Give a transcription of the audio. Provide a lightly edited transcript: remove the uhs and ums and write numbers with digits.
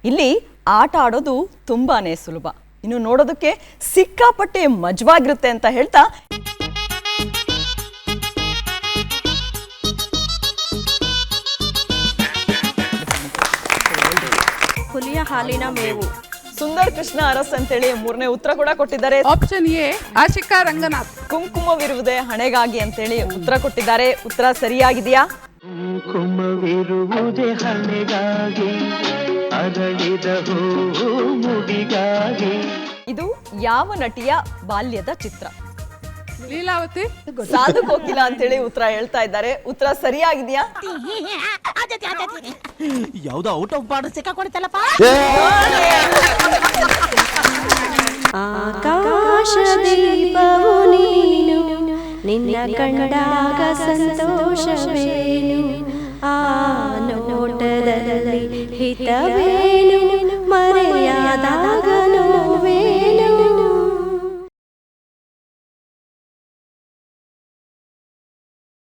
ಇಲ್ಲಿ ಆಟ ಆಡೋದು ತುಂಬಾನೇ ಸುಲಭ, ಇನ್ನು ನೋಡೋದಕ್ಕೆ ಸಿಕ್ಕಾಪಟ್ಟೆ ಮಜವಾಗಿರುತ್ತೆ ಅಂತ ಹೇಳ್ತಾ ಹುಲಿಯ ಹಾಲಿನ ಮೇವು. ಸುಂದರ್ ಕೃಷ್ಣ ಅರಸ್ ಅಂತೇಳಿ ಮೂರನೇ ಉತ್ತರ ಕೂಡ ಕೊಟ್ಟಿದ್ದಾರೆ. Option A Ashika Ranganath. ಕುಂಕುಮವಿರುವುದೇ ಹಣೆಗಾಗಿ ಅಂತೇಳಿ ಉತ್ತರ ಕೊಟ್ಟಿದ್ದಾರೆ. ಉತ್ತರ ಸರಿಯಾಗಿದೆಯಾ? ಕುಂಕುಮವಿರುವುದೇ ಹಣೆಗಾಗಿ, ಅರಳಿದ ಹೂವು ಮುಡಿಗಾಗಿ. ಇದು ಯಾವ ನಟಿಯ ಬಾಲ್ಯದ ಚಿತ್ರ? ಲೀಲಾವತಿ. ಸಾಧು ಕೋಕಿಲ ಅಂತೇಳಿ ಉತ್ತರ ಹೇಳ್ತಾ ಇದ್ದಾರೆ. ಉತ್ತರ ಸರಿಯಾಗಿದೆಯಾ? ಯಾವ್ದೋ ಔಟ್ ಆಫ್ ಬಾರ್ಡರ್ ಸಿಕ್ಕಾಕೊಡ್ತಲ್ಲಪ್ಪ. ಆಕಾಶ ದೀಪವು ನೀನು, ನಿನ್ನ ಕಂಡಾಗ ಸಂತೋಷವೇನು, ಆ ನೋಟದಲ್ಲಿ ಹಿತವೇನು.